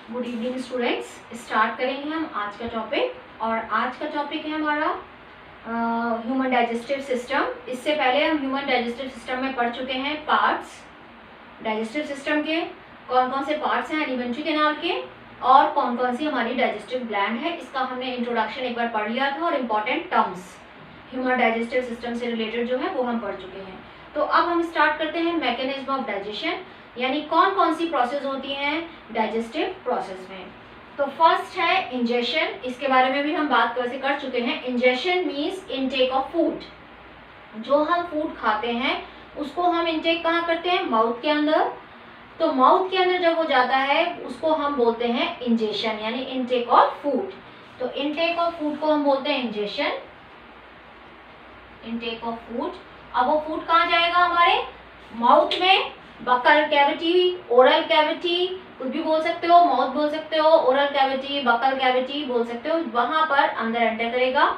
Good evening students. Start करेंगे हम आज का टॉपिक। और आज का टॉपिक है हमारा ह्यूमन डाइजेस्टिव सिस्टम। इससे पहले हम ह्यूमन डाइजेस्टिव सिस्टम में पढ़ चुके हैं पार्ट्स डाइजेस्टिव सिस्टम के, कौन कौन से पार्ट्स हैं एलिमेंट्री कैनाल के और कौन कौन सी हमारी डाइजेस्टिव ग्लैंड है। इसका हमने इंट्रोडक्शन एक बार पढ़ लिया था और important terms human digestive system से रिलेटेड जो है वो हम पढ़ चुके हैं। तो अब हम स्टार्ट करते हैं मैकेनिज्म ऑफ डाइजेशन, यानी कौन कौन सी प्रोसेस होती हैं डाइजेस्टिव प्रोसेस में। तो फर्स्ट है इंजेशन, इसके बारे में भी हम बात वैसे कर चुके हैं। Ingestion means intake of food. जो हम फूड खाते हैं उसको हम इनटेक कहाँ करते हैं, माउथ के अंदर। तो माउथ के अंदर जब वो जाता है उसको हम बोलते हैं इंजेशन, यानी इनटेक ऑफ फूड। तो इनटेक ऑफ फूड को हम बोलते हैं इंजेशन, इनटेक ऑफ फूड। अब वो फूड कहाँ जाएगा, हमारे माउथ में, बकल कैविटी, ओरल कैविटी, कुछ भी बोल सकते हो, माउथ बोल सकते हो, ओरल कैविटी, बकल कैविटी बोल सकते हो। वहां पर अंदर एंटर करेगा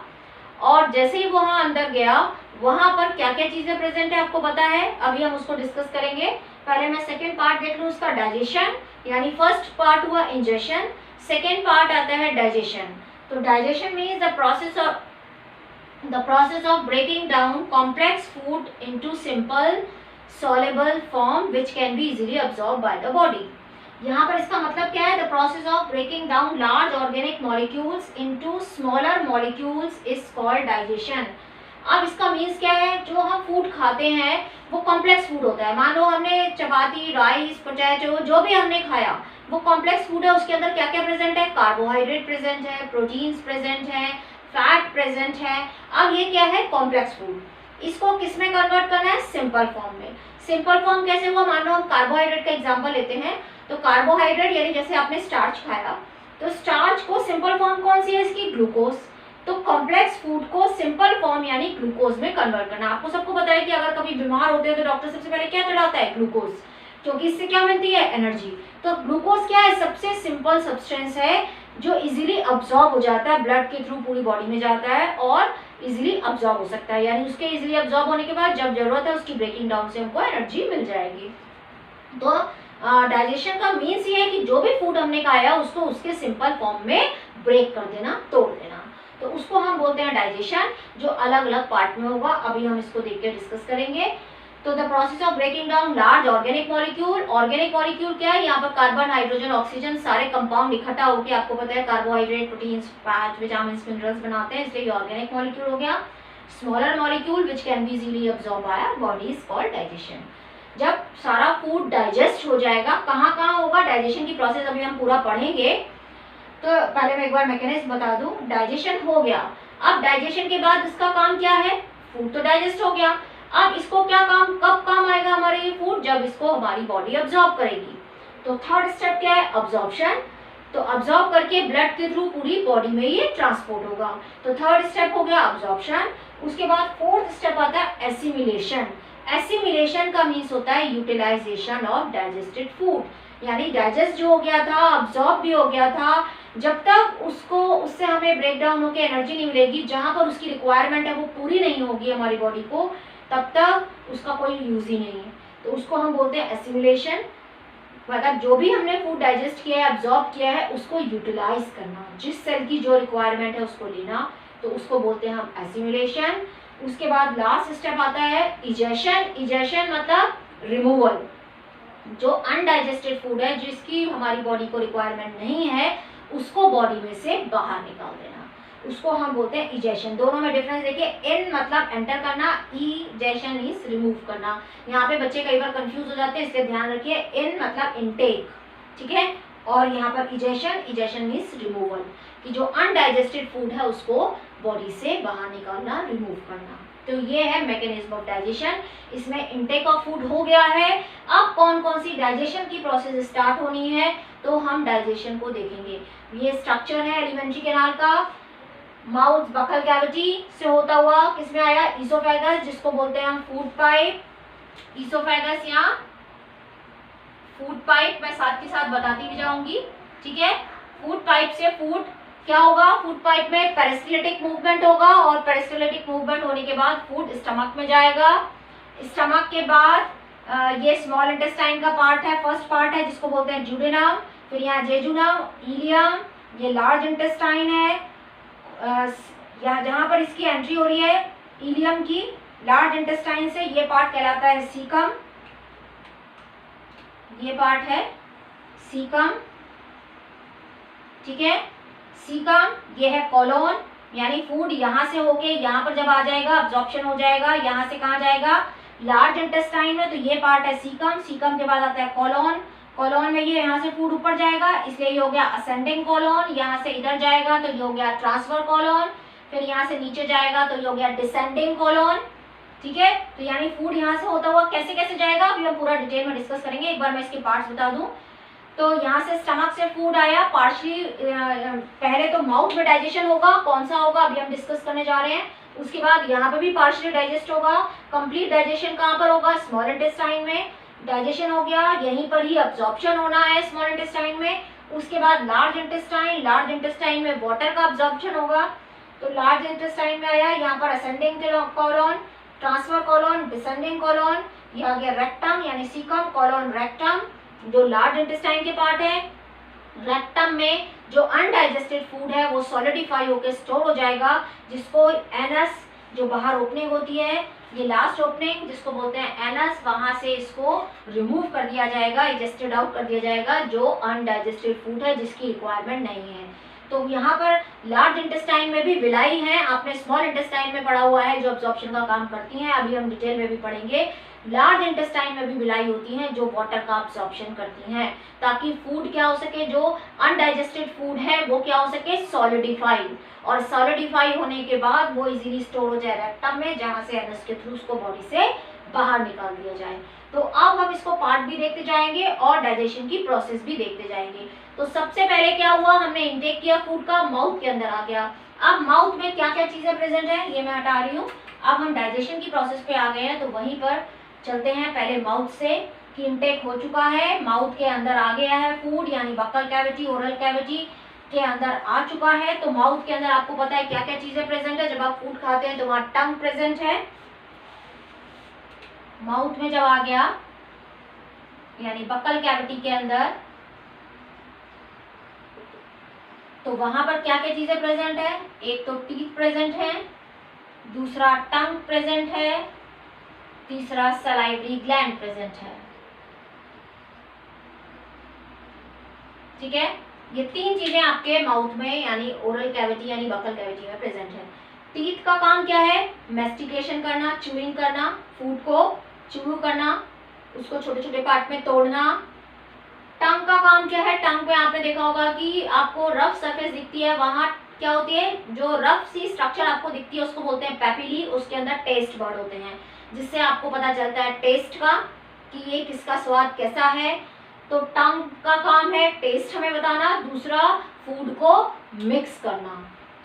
और जैसे ही वहां अंदर गया वहां पर क्या क्या चीजें प्रेजेंट है आपको पता है, अभी हम उसको डिस्कस करेंगे। पहले मैं सेकेंड पार्ट देख लूं उसका, डाइजेशन। यानी फर्स्ट पार्ट हुआ इंजेशन, सेकेंड पार्ट आता है डाइजेशन। तो digestion means the process of breaking down complex food into simple soluble form which can be easily absorbed by the body। यहाँ पर इसका मतलब क्या है, the process of breaking down large organic molecules into smaller molecules is called digestion। अब इसका means क्या है, जो हम फूड खाते हैं वो कॉम्प्लेक्स फूड होता है। मान लो हमने चपाती, राइस, पोटैटो, जो भी हमने खाया वो कॉम्प्लेक्स फूड है। उसके अंदर क्या क्या प्रेजेंट है, कार्बोहाइड्रेट प्रेजेंट है, प्रोटीन्स प्रेजेंट है, फैट प्रेजेंट है। अब ये क्या है, कॉम्प्लेक्स फूड। इसको किस में कन्वर्ट करना है, सिंपल फॉर्म में। सिंपल फॉर्म कैसे हुआ, मान लो हम कार्बोहाइड्रेट का एग्जांपल लेते हैं। तो कार्बोहाइड्रेट यानी जैसे आपने स्टार्च खाया, तो स्टार्च को सिंपल फॉर्म कौन सी है इसकी, ग्लूकोज। तो कॉम्प्लेक्स फूड को सिंपल फॉर्म यानी ग्लूकोज में कन्वर्ट करना। आपको सबको पता है कि अगर कभी बीमार होते हैं तो डॉक्टर सबसे पहले क्या चढ़ाता है, ग्लूकोज, क्योंकि इससे क्या मिलती है, एनर्जी। तो ग्लूकोज क्या है, सबसे सिंपल सब्सटेंस है जो इजीली अब्सॉर्ब हो जाता है, ब्लड के थ्रू पूरी बॉडी में जाता है और इजीली अब्सॉर्ब हो सकता है। यानी उसके इजीली अब्सॉर्ब होने के बाद जब जरूरत है उसकी ब्रेकिंग डाउन से हमको एनर्जी मिल जाएगी। तो डाइजेशन का मीन्स ये है कि जो भी फूड हमने खाया उसको उसके सिंपल फॉर्म में ब्रेक कर देना, तोड़ देना। तो उसको हम बोलते हैं डाइजेशन, जो अलग अलग पार्ट में होगा। अभी हम इसको देख के डिस्कस करेंगे। तो the process of breaking down large organic molecule. Organic molecule क्या है, यहाँ पर कार्बन, हाइड्रोजन, ऑक्सीजन सारे कंपाउंड इकट्ठा होकर, आपको पता है carbohydrate, proteins, fat, vitamin, minerals बनाते हैं, इसलिए ऑर्गेनिक मॉलिक्यूल हो गया। Smaller molecule which can be easily absorb by our body is called digestion. जब सारा फूड डाइजेस्ट हो जाएगा, कहाँ कहाँ होगा डाइजेशन की प्रोसेस अभी हम पूरा पढ़ेंगे। तो पहले मैं एक बार मैकेनिज्म बता दूं। डाइजेशन हो गया, अब डाइजेशन के बाद इसका काम क्या है, फूड तो डाइजेस्ट हो गया। अब इसको क्या काम, कब काम आएगा हमारे ये फूड, जब इसको हमारी बॉडी अब्सॉर्ब करेगी। तो थर्ड स्टेप क्या है, अब्सॉर्प्शन। तो अब्सॉर्ब करके ब्लड के थ्रू पूरी बॉडी में ये ट्रांसपोर्ट होगा। तो थर्ड स्टेप हो गया अब्सॉर्प्शन। उसके बाद फोर्थ स्टेप आता है एसिमिलेशन। एसिमिलेशन का मीन्स होता है यूटिलाइजेशन ऑफ डाइजेस्टेड फूड। यानी डाइजेस्ट जो हो गया था, अब्सॉर्ब भी हो गया था, जब तक उसको उससे हमें ब्रेक डाउन होकर एनर्जी नहीं मिलेगी, जहां पर उसकी रिक्वायरमेंट है वो पूरी नहीं होगी हमारी बॉडी को, तब तक उसका कोई यूज ही नहीं है। तो उसको हम बोलते हैं एसिमिलेशन। मतलब जो भी हमने फूड डाइजेस्ट किया है, अब्सॉर्ब किया है, उसको यूटिलाइज करना, जिस सेल की जो रिक्वायरमेंट है उसको लेना, तो उसको बोलते हैं हम एसिमिलेशन। उसके बाद लास्ट स्टेप आता है इजेशन। इजेशन मतलब रिमूवल। जो अनडाइजेस्टेड फूड है, जिसकी हमारी बॉडी को रिक्वायरमेंट नहीं है, उसको बॉडी में से बाहर निकाल देना, उसको हम बोलते हैं इजेशन। दोनों में डिफरेंस देखिए, इन मतलब एंटर करना, इजेशन इज रिमूव करना। यहाँ पे बच्चे कई बार कंफ्यूज हो जाते हैं, इसलिए ध्यान रखिए, इन मतलब इनटेक, ठीक है, और यहाँ पर इजेशन, इजेशन मीन्स रिमूवल, कि जो अनडाइजेस्टेड फूड है उसको बॉडी से बाहर निकालना, रिमूव करना। तो ये है मैकेनिज्म ऑफ डाइजेशन। इसमें इनटेक ऑफ फूड हो गया है। अब कौन कौन सी डाइजेशन की प्रोसेस स्टार्ट होनी है, तो हम डाइजेशन को देखेंगे। ये स्ट्रक्चर है एलिमेंट्री कैनाल का। माउथ बकल कैविटी से होता हुआ किसमें आया, ईसोफेगस, जिसको बोलते हैं हम फूड पाइप। ईसोफेगस या फूड पाइप मैं साथ के साथ बताती भी जाऊंगी, ठीक है। फूड पाइप से फूड क्या होगा, फूड पाइप में पेरिस्टलिटिक मूवमेंट होगा और पेरिस्टलिटिक मूवमेंट होने के बाद फूड स्टमक में जाएगा। स्टमक के बाद ये स्मॉल इंटेस्टाइन का पार्ट है, फर्स्ट पार्ट है, जिसको बोलते हैं ड्यूडेनम। फिर यहाँ जेजुनम, इलियम, ये लार्ज इंटेस्टाइन है। यहाँ जहाँ पर इसकी एंट्री हो रही है इलियम की लार्ज इंटेस्टाइन से, ये पार्ट कहलाता है सीकम। ये पार्ट है सीकम, ठीक है। सीकम ये है कोलोन, यानी फूड यहाँ से होके यहाँ पर जब आ जाएगा, अब्जॉर्प्शन हो जाएगा, यहाँ से कहाँ जाएगा, लार्ज इंटेस्टाइन में, तो ये पार्ट है सीकम। सीकम के बाद आता है कोलोन, कोलोन में ये यहाँ से फूड ऊपर जाएगा, इसलिए ये हो गया असेंडिंग कोलोन। यहाँ से इधर जाएगा तो ये हो गया ट्रांसफर कोलोन, फिर यहाँ से नीचे जाएगा तो ये हो गया डिसेंडिंग कोलोन, ठीक है। तो यानी फूड यहाँ से होता हुआ कैसे कैसे जाएगा, अभी हम पूरा डिटेल में डिस्कस करेंगे। एक बार मैं इसके पार्ट्स बता दूं, तो यहाँ से स्टमक से फूड आया पार्शली, पहले तो माउथ में डाइजेशन होगा, कौन सा होगा अभी हम डिस्कस करने जा रहे हैं। उसके बाद यहाँ पे भी पार्शली डाइजेस्ट होगा। कंप्लीट डाइजेशन कहाँ पर होगा, स्मॉल इंटेस्टाइन में डाइजेशन हो गया, यहीं पर ही अब्जॉर्प्शन होना है स्मॉल इंटेस्टाइन में। उसके बाद लार्ज इंटेस्टाइन, लार्ज इंटेस्टाइन में वाटर का अब्जॉर्प्शन होगा, तो लार्ज इंटेस्टाइन में आया, यहाँ पर ascending colon, transfer colon, descending colon, ये आ गया रेक्टम यानी सीकम कोलोन रेक्टम, जो लार्ज इंटेस्टाइन के पार्ट है। रेक्टम में जो अनडाइजेस्टेड फूड है वो सॉलिडिफाई होकर स्टोर हो जाएगा, जिसको एनस, जो बाहर ओपनिंग होती है, ये लास्ट ओपनिंग जिसको बोलते हैं एनस, वहां से इसको रिमूव कर दिया जाएगा, इजेस्टेड आउट कर दिया जाएगा, जो अनडाइजेस्टेड फूड है जिसकी रिक्वायरमेंट नहीं है। तो यहाँ पर लार्ज इंटेस्टाइन में भी विलाई है, आपने स्मॉल इंटेस्टाइन में पढ़ा हुआ है जो अब्जॉर्प्शन का काम करती हैं, अभी हम डिटेल में भी पढ़ेंगे। लार्ज इंटेस्टाइन में भी विलाई होती हैं जो वाटर का अब्जॉर्प्शन करती हैं, ताकि फूड क्या हो सके, जो अनडाइजेस्टेड फूड है वो क्या हो सके, सॉलिडिफाई, और सॉलिडिफाई होने के बाद वो इजीली स्टोर हो जाए रेक्टम में, जहाँ से एनस के थ्रू उसको बॉडी से बाहर निकाल दिया जाए। तो अब हम इसको पार्ट भी देखते जाएंगे और डाइजेशन की प्रोसेस भी देखते जाएंगे। तो सबसे पहले क्या हुआ, हमने इंटेक किया फूड का, माउथ के अंदर आ गया। अब माउथ में क्या क्या चीजें प्रेजेंट है ये मैं हटा रही हूँ। अब हम डाइजेशन की प्रोसेस पे आ गए हैं, तो वहीं पर चलते हैं। पहले माउथ से कि इंटेक हो चुका है, माउथ के अंदर आ गया है फूड, यानी बक्कल कैविटी, ओरल कैविटी के अंदर आ चुका है। तो माउथ के अंदर आपको पता है क्या क्या चीजें प्रेजेंट है। जब आप फूड खाते हैं तो वहाँ टंग प्रेजेंट है, माउथ में जब आ गया यानी बक्कल कैविटी के अंदर, तो वहां पर क्या क्या चीजें प्रेजेंट है, एक तो टीथ प्रेजेंट है, दूसरा टंग प्रेजेंट है, तीसरा सलाइवरी ग्लैंड प्रेजेंट है, ठीक है। ये तीन चीजें आपके माउथ में यानी ओरल कैविटी यानी बक्कल कैविटी में प्रेजेंट है। टीथ का काम क्या है, मैस्टिकेशन करना, च्यूइंग करना, फूड को च्यू करना, उसको छोटे छोटे पार्ट में तोड़ना। टंग का काम क्या है, टंग पे आपने देखा होगा कि आपको रफ सरफेस दिखती है, वहां क्या होती है, जो रफ सी स्ट्रक्चर आपको दिखती है उसको बोलते हैं पैपिली, उसके अंदर टेस्ट बर्ड होते हैं, जिससे आपको पता चलता है टेस्ट का कि ये किसका स्वाद कैसा है। तो टंग का काम है टेस्ट हमें बताना, दूसरा फूड को मिक्स करना,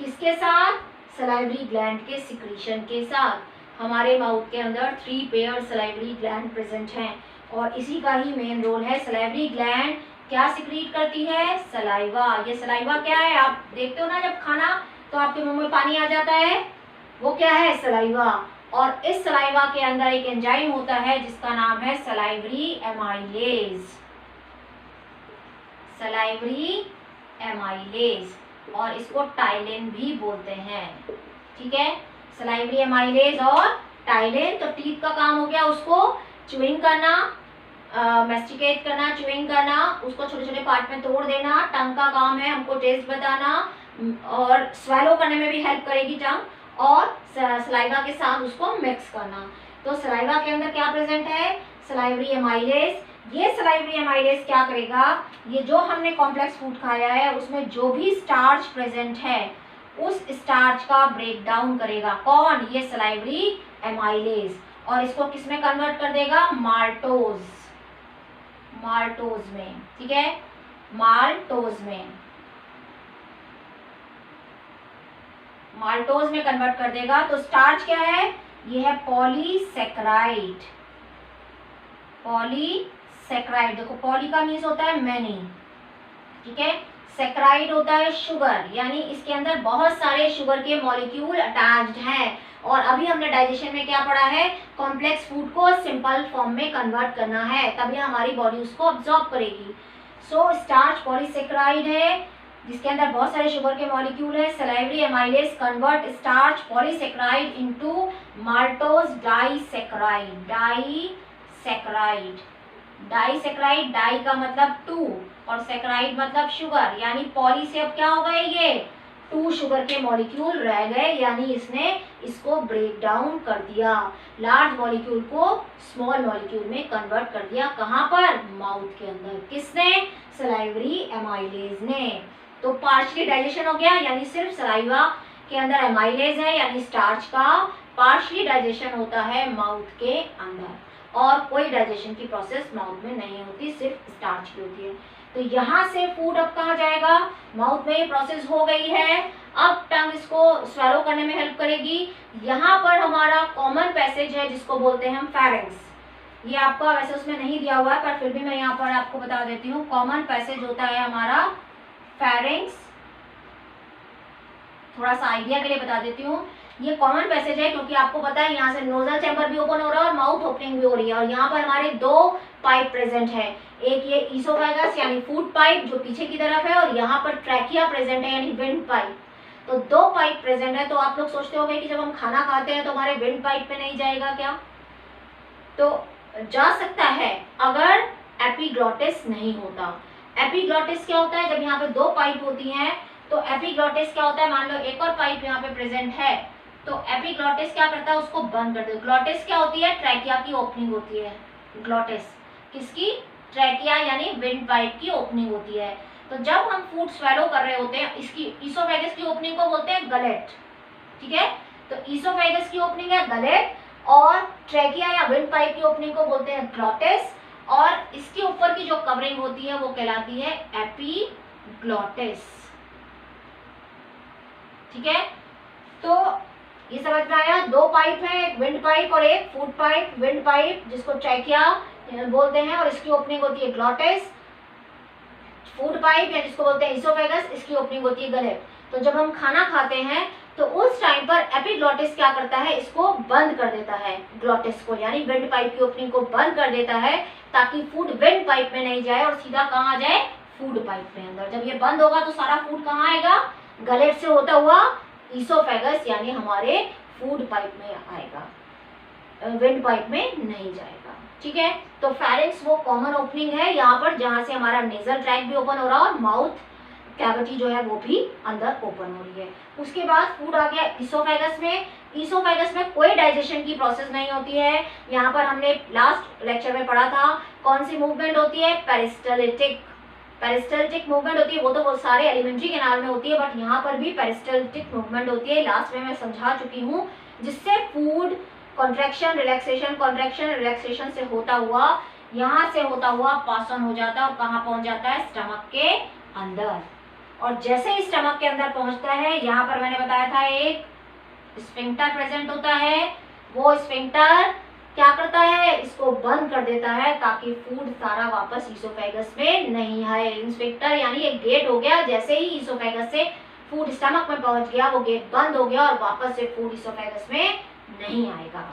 किसके साथ, सलाइवरी ग्लैंड के सिक्रीशन के साथ। हमारे माउथ के अंदर 3 पेयर सलाइवरी ग्लैंड प्रेजेंट हैं, और इसी का ही मेन रोल है। सलाइवरी ग्लैंड क्या सिक्रीट करती है, सलाइवा। ये सलाइवा क्या है, आप देखते हो ना जब खाना तो आपके मुंह में पानी आ जाता है, वो क्या है, सलाइवा। और इस सलाइवा के अंदर एक एंजाइम होता है जिसका नाम है सलाइवरी एमाइलेज, सलाइवरी एमाइलेज, और इसको टाइलिन भी बोलते हैं, ठीक है। सलाइवरी एमाइलेज और टाइलिन। तो टीथ का काम हो गया उसको च्यूइंग करना, मैस्टिकेट करना, च्यूइंग करना, उसको छोटे छोटे पार्ट में तोड़ देना। टंग का काम है हमको टेस्ट बताना और स्वेलो करने में भी हेल्प करेगी टंग, और सलाइवा के साथ उसको मिक्स करना। तो सलाइवा के अंदर क्या प्रेजेंट है, सलाइवरी एमाइलेज। ये सलाइवरी एमाइलेज क्या करेगा, ये जो हमने कॉम्प्लेक्स फूड खाया है उसमें जो भी स्टार्च प्रेजेंट है उस स्टार्च का ब्रेक डाउन करेगा, कौन, ये सलाइवरी एमाइलेज, और इसको किस में कन्वर्ट कर देगा, माल्टोज, माल्टोज में, ठीक है, माल्टोज में, माल्टोज में कन्वर्ट कर देगा। तो स्टार्च क्या है, ये है पॉलीसेक्राइड, पॉलीसेक्राइड। देखो पॉली का मीन्स होता है मैनी, ठीक है, सेक्राइड होता है शुगर, यानी इसके अंदर बहुत सारे शुगर के मॉलिक्यूल अटैच्ड हैं। और अभी हमने डाइजेशन में क्या पढ़ा है, कॉम्प्लेक्स फूड को सिंपल फॉर्म में कन्वर्ट करना है, तभी हमारी बॉडी उसको अब्सॉर्ब करेगी। सो स्टार्च पॉलीसेक्राइड है जिसके अंदर बहुत सारे शुगर के मॉलिक्यूल है। Salivary amylase convert starch polysaccharide into maltose disaccharide. Disaccharide, di का मतलब 2 और सेक्राइड मतलब शुगर, यानी पॉली से अब क्या हो गए, ये 2 शुगर के मॉलिक्यूल रह गए, यानी इसने इसको ब्रेक डाउन कर दिया, लार्ज मॉलिक्यूल को स्मॉल मॉलिक्यूल में कन्वर्ट कर दिया। कहाँ पर, माउथ के अंदर। किसने, सलाइवरी एमाइलेज ने। तो पार्शियली डाइजेशन हो गया, यानी सिर्फ सलाइवा के अंदर एमाइलेज है यानी स्टार्च का, पार्शियली डाइजेशन होता है माउथ के अंदर, और कोई डाइजेशन की प्रोसेस माउथ में नहीं होती, सिर्फ स्टार्च की होती है। तो यहाँ से फूड अब कहाँ जाएगा, माउथ में ये प्रोसेस हो गई है, अब टंग इसको स्वेलो करने में हेल्प करेगी। यहाँ पर हमारा कॉमन पैसेज है जिसको बोलते हैं हम फेरिंग्स। ये आपका वैसे उसमें नहीं दिया हुआ है पर फिर भी मैं यहाँ पर आपको बता देती हूँ। कॉमन पैसेज होता है हमारा फेरिंग्स, थोड़ा सा आइडिया के लिए बता देती हूँ। ये कॉमन पैसेज है क्योंकि आपको पता है यहाँ से नोजल चैम्बर भी ओपन हो रहा है और माउथ ओपनिंग भी हो रही है, और यहाँ पर हमारे 2 पाइप प्रेजेंट है, एक ये ईसोफेगस यानी फूड पाइप जो पीछे की तरफ है, और यहाँ पर ट्रैकिया प्रेजेंट है यानी विंड पाइप। तो 2 पाइप प्रेजेंट है। तो आप लोग सोचते होंगे कि जब हम खाना खाते हैं तो हमारे विंड पाइप पे नहीं जाएगा क्या, तो जा सकता है अगर एपिग्लॉटिस नहीं होता। एपिग्लॉटिस क्या होता है, जब यहाँ पे 2 पाइप होती हैं तो एपिग्लॉटिस क्या होता है, मान लो एक और पाइप यहाँ पे प्रेजेंट है तो एपिग्लॉटिस क्या करता है, उसको बंद कर दे। ग्लॉटिस क्या होती है, ट्रैकिया की ओपनिंग होती है। ग्लॉटिस किसकी, ट्रैकिया यानी विंड पाइप की ओपनिंग होती है। तो जब हम फूड स्वेलो कर रहे होते हैं, इसकी ईसोफेगस की ओपनिंग को बोलते हैं गलेट, ठीक है। तो ईसोफेगस की ओपनिंग है गलेट, और ट्रैकिया या विंड पाइप की ओपनिंग को बोलते हैं ग्लॉटिस, और इसके ऊपर की जो कवरिंग होती है वो कहलाती है एपिग्लॉटिस, ठीक है। तो ये समझ में आया, 2 पाइप है, एक विंड पाइप और एक फूड पाइप। विंड पाइप जिसको ट्रैकिया बोलते हैं और इसकी ओपनिंग होती है ग्लॉटिस। फूड पाइप या जिसको बोलते हैं ईसोफेगस, इसकी ओपनिंग होती है गलेट। तो जब हम खाना खाते हैं तो उस टाइम पर एपिग्लॉटिस क्या करता है, इसको बंद कर देता है, ग्लॉटिस को यानी विंड पाइप की ओपनिंग को बंद कर देता है, ताकि फूड विंड पाइप में नहीं जाए और सीधा कहाँ आ जाए, फूड पाइप में अंदर। जब ये बंद होगा तो सारा फूड कहाँ आएगा, गलेट से होता हुआ ईसोफेगस यानी हमारे फूड पाइप में आएगा, विंड पाइप में नहीं जाएगा, ठीक है। तो फेरिंग्स वो कॉमन ओपनिंग है यहाँ पर जहाँ से हमारा नेजल ट्रैक भी ओपन हो रहा है और माउथ कैविटी जो है वो भी अंदर ओपन हो रही है। उसके बाद फूड आ गया ईसोफेगस में। ईसोफेगस में कोई डाइजेशन की प्रोसेस नहीं होती है। यहाँ पर हमने लास्ट लेक्चर में पढ़ा था कौन सी मूवमेंट होती है, पेरिस्टल्टिक मूवमेंट होती है। वो तो बहुत सारे एलिमेंट्री कैनाल में होती है, बट यहाँ पर भी पेरिस्टल्टिक मूवमेंट होती है, लास्ट में मैं समझा चुकी हूँ, जिससे फूड कॉन्ट्रैक्शन रिलैक्सेशन से होता हुआ, यहाँ से होता हुआ पास ऑन हो जाता है और कहाँ पहुँच जाता है, स्टमक के अंदर। और जैसे ही स्टमक के अंदर पहुँचता है, यहाँ पर मैंने बताया था एक स्फिंक्टर प्रेजेंट होता है, वो स्फिंक्टर क्या करता है, इसको बंद कर देता है ताकि फूड सारा वापस ईसोफेगस में नहीं आए। स्फिंक्टर यानी एक गेट हो गया, जैसे ही ईसोफेगस से फूड स्टमक में पहुंच गया वो गेट बंद हो गया और वापस से फूड ईसोफेगस में नहीं आएगा।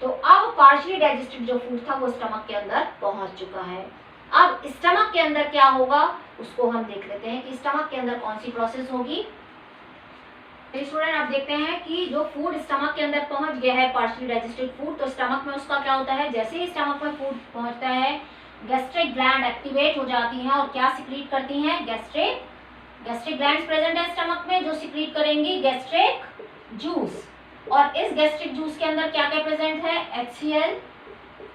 तो अब पार्शियली डाइजेस्टेड जो फूड था वो स्टमक के अंदर पहुंच चुका है। अब स्टमक के अंदर क्या होगा उसको हम देख लेते हैं कि स्टमक के अंदर कौन सी प्रोसेस होगी। स्टूडेंट आप देखते हैं कि जो फूड स्टमक के अंदर पहुंच गया है पार्शियली डाइजेस्टेड फूड, तो स्टमक में उसका क्या होता है, जैसे ही स्टमक में फूड पहुंचता है गैस्ट्रिक ग्लैंड एक्टिवेट हो जाती हैं और क्या सिक्रीट करती हैं, गैस्ट्रिक ग्लैंड्स प्रेजेंट है स्टमक में जो सिक्रीट करेंगी गैस्ट्रिक जूस। और इस गैस्ट्रिक जूस के अंदर क्या क्या प्रेजेंट है, HCl,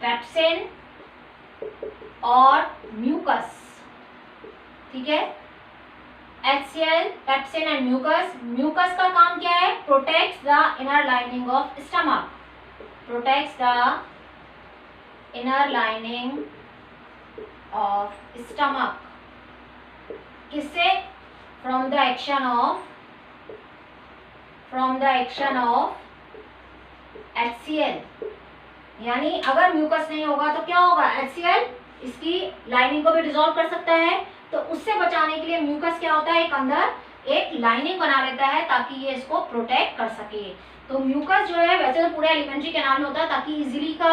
पेप्सिन और म्यूकस, ठीक है। HCl, pepsin and mucus. Mucus का काम क्या है, protects the inner lining of stomach, protects the inner lining of stomach, किससे, from the action of HCl। यानी अगर म्यूकस नहीं होगा तो क्या होगा, HCl इसकी लाइनिंग को भी डिसॉल्व कर सकता है, तो उससे बचाने के लिए म्यूकस क्या होता है, एक अंदर एक लाइनिंग बना लेता है ताकि ये इसको प्रोटेक्ट कर सके। तो म्यूकस जो है वैसे तो पूरे एलिमेंट्री कैनाल में होता है ताकि इजीली का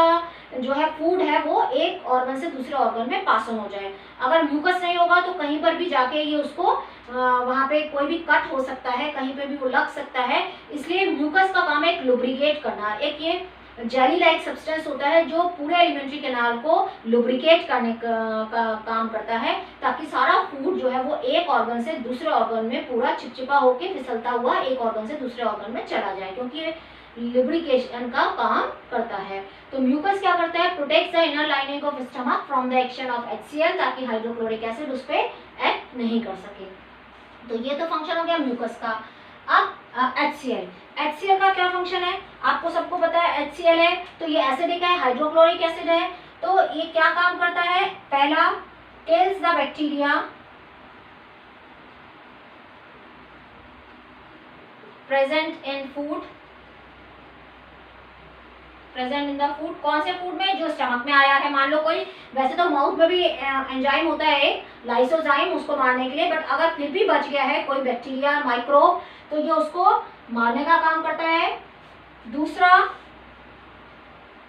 जो है फूड है वो एक ऑर्गन से दूसरे ऑर्गन में पास ऑन हो जाए। अगर म्यूकस नहीं होगा तो कहीं पर भी जाके ये उसको वहाँ पे कोई भी कट हो सकता है, कहीं पे भी वो लग सकता है। इसलिए म्यूकस का काम है एक लुब्रिकेट करना, एक ये जेली लाइक सब्सटेंस होता है जो पूरे एलिमेंट्री कैनाल को लुब्रिकेट करने का काम करता है, ताकि सारा फूड जो है वो एक ऑर्गन से दूसरे ऑर्गन में पूरा चिपचिपा होकर फिसलता हुआ एक ऑर्गन से दूसरे ऑर्गन में चला जाए, क्योंकि ये लुब्रिकेशन का काम करता है। तो म्यूकस क्या करता है, protects the inner lining of stomach from the action of HCl, ताकि हाइड्रोक्लोरिक एसिड उस पर एक्ट नहीं कर सके। तो ये तो फंक्शन हो गया म्यूकस का। अब HCl का क्या फंक्शन है, आपको सबको पता है HCl है तो ये एसिडिक है, हाइड्रोक्लोरिक एसिड है। तो ये क्या काम करता है, पहला kills the bacteria present in food, present in the food, कौन से फूड में, जो स्टमक में आया है। मान लो कोई, वैसे तो माउथ में भी एंजाइम होता है लाइसोजाइम उसको मारने के लिए, बट अगर फिर भी बच गया है कोई बैक्टीरिया माइक्रोब तो ये उसको मारने का काम करता है। दूसरा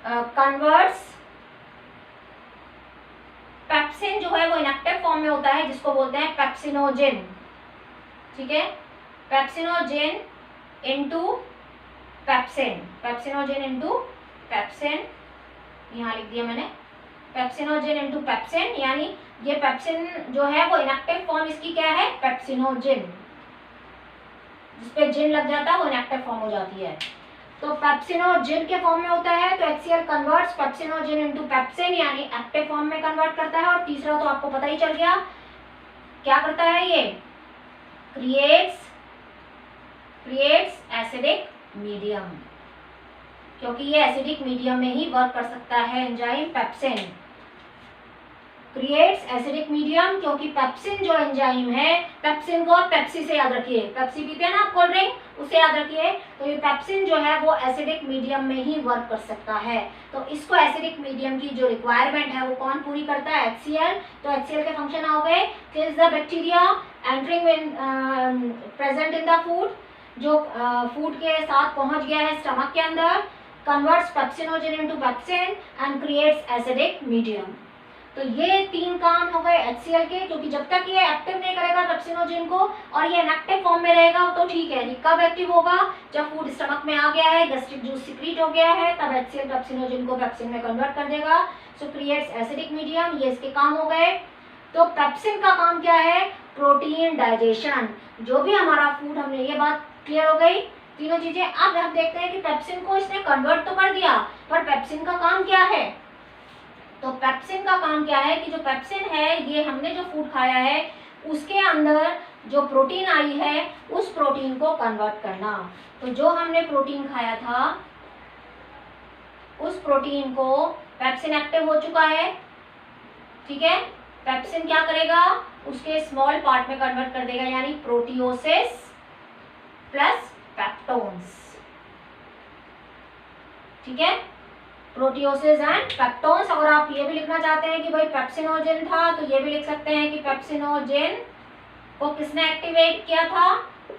कन्वर्ट्स पेप्सिन जो है वो इनएक्टिव फॉर्म में होता है जिसको बोलते हैं पेप्सिनोजेन, ठीक है, pepsinogen into pepsin, pepsinogen into pepsin, यहाँ लिख दिया मैंने पेप्सिनोजेन इनटू पेप्सिन, यानी ये पेप्सिन जो है वो इनएक्टिव फॉर्म इसकी क्या है, पेप्सिनोजेन, जिसपे जिन लग जाता है वो इनएक्टिव फॉर्म हो जाती है। तो पेप्सिनोजेन के फॉर्म में होता है, तो HCl converts pepsinogen into pepsin यानी एक्टिव फॉर्म में कन्वर्ट करता है। और तीसरा तो आपको पता ही चल गया क्या करता है, ये क्रिएट्स एसिडिक मीडियम, क्योंकि ये एसिडिक मीडियम में ही वर्क कर सकता है enzyme pepsin. Creates acidic medium, क्योंकि पेप्सिन जो एंजाइम है, पेप्सिन को पेप्सी से याद रखिए, पेप्सी पीते हैं ना आप कोल्ड ड्रिंक, उसे याद रखिए। तो ये पेप्सिन जो है वो एसिडिक मीडियम में ही वर्क कर सकता है। तो इसको एसिडिक मीडियम की जो रिक्वायरमेंट है वो कौन पूरी करता है, HCl। तो HCl के फंक्शन हो गए, kills the bacteria entering present in the food, जो फूड के साथ पहुंच गया है स्टमक के अंदर, converts pepsinogen into pepsin and creates acidic medium. तो ये तीन काम हो गए HCl के, क्योंकि जब तक ये एक्टिव नहीं करेगा पेप्सिनोजेन को और ये इनएक्टिव फॉर्म में रहेगा तो ठीक है, कब एक्टिव होगा, जब फूड स्टमक में आ गया है, गैस्ट्रिक जूस सिक्रीट हो गया है, तब HCl पेप्सिनोजेन को पेप्सिन में कन्वर्ट कर देगा। सो क्रिएट्स एसिडिक मीडियम, ये इसके काम हो गए। तो पेप्सिन का काम क्या है, प्रोटीन डाइजेशन, जो भी हमारा फूड, हमने ये बात क्लियर हो गई तीनों चीजें। अब हम देखते हैं कि पेप्सिन को इसने कन्वर्ट तो कर दिया, पर पेप्सिन का काम क्या है। तो पेप्सिन का काम क्या है कि जो पेप्सिन है, ये हमने जो फूड खाया है उसके अंदर जो प्रोटीन आई है उस प्रोटीन को कन्वर्ट करना। तो जो हमने प्रोटीन खाया था उस प्रोटीन को, पेप्सिन एक्टिव हो चुका है, ठीक है, पेप्सिन क्या करेगा, उसके स्मॉल पार्ट में कन्वर्ट कर देगा, यानी प्रोटियोसिस प्लस पेप्टोन्स, ठीक है, प्रोटियोसिस एंड पेप्टोन्स। अगर आप ये भी लिखना चाहते हैं कि भाई पेप्सिनोजेन था तो ये भी लिख सकते हैं कि पेप्सिनोजेन को किसने एक्टिवेट किया था,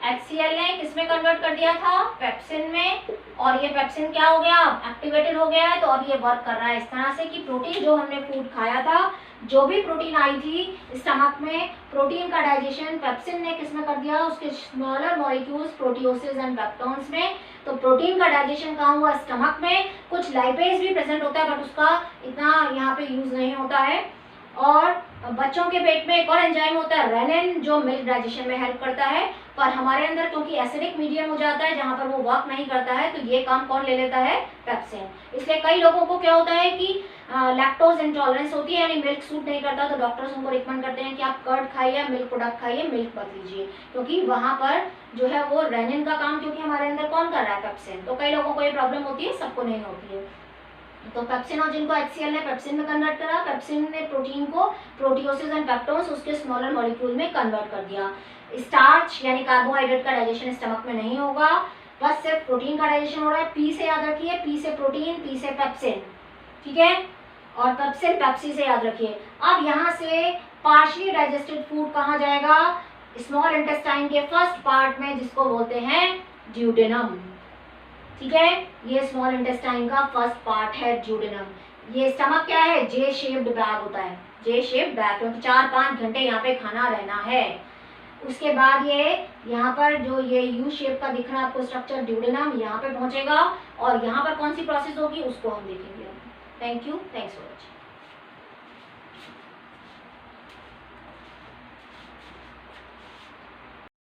HCl ने किसमें कन्वर्ट कर दिया था, पेप्सिन में, और ये पेप्सिन क्या हो गया, एक्टिवेटेड हो गया है। तो अब ये वर्क कर रहा है इस तरह से कि प्रोटीन जो हमने फूड खाया था, जो भी प्रोटीन आई थी स्टमक में, प्रोटीन का डाइजेशन पेप्सिन ने किसमें कर दिया, उसके स्मॉलर मॉलिक्यूल्स प्रोटियोसिस एंड पेप्टोन्स में। तो प्रोटीन का डाइजेशन कहाँ हुआ, स्टमक में। कुछ लाइपेज भी प्रेजेंट होता है बट उसका इतना यहाँ पे यूज नहीं होता है। और बच्चों के पेट में एक और एंजाइम होता है रेनिन, जो मिल्क डाइजेशन में हेल्प करता है, पर हमारे अंदर क्योंकि एसिडिक मीडियम हो जाता है जहाँ पर वो वर्क नहीं करता है, तो ये काम कौन ले लेता है, पेप्सिन। इसलिए कई लोगों को क्या होता है कि लैक्टोज इंटॉलरेंस होती है, यानी मिल्क सूट नहीं करता, तो डॉक्टर्स उनको रिकमेंड करते हैं कि आप कर्ड खाइए, मिल्क प्रोडक्ट खाइए, मिल्क मत लीजिए, क्योंकि वहाँ पर जो है वो रेनिन का काम, क्योंकि हमारे अंदर कौन कर रहा है, पेप्सिन। तो कई लोगों को ये प्रॉब्लम होती है, सबको नहीं होती है। तो पेप्सिनोजेन को HCl ने पेप्सिन में कन्वर्ट करा, पेप्सिन ने प्रोटीन को प्रोटियोसिस एंड पेप्टोन्स उसके स्मॉलर मॉलिक्यूल में कन्वर्ट कर दिया। स्टार्च यानी कार्बोहाइड्रेट का डाइजेशन स्टमक में नहीं होगा, बस सिर्फ प्रोटीन का डाइजेशन हो रहा है। P से याद रखिए, P से प्रोटीन, P से पेप्सिन, ठीक है, और पेप्सिन पेप्सी से याद रखिए। अब यहाँ से पार्शियली डाइजेस्टेड फूड कहाँ जाएगा, स्मॉल इंटेस्टाइन के फर्स्ट पार्ट में, जिसको बोलते हैं ड्यूडेनम। ठीक है, ये स्मॉल इंटेस्टाइन का फर्स्ट पार्ट है ड्यूडेनम। ये स्टमक क्या है, जे शेप्ड बैग होता है, जे शेप्ड बैग, क्योंकि 4-5 घंटे यहाँ पे खाना रहना है। उसके बाद ये यहाँ पर जो ये यू शेप का दिख रहा है आपको स्ट्रक्चर ड्यूडेनम, यहाँ पे पहुंचेगा और यहाँ पर कौन सी प्रोसेस होगी उसको हम देखेंगे। Thank you, thanks for watching.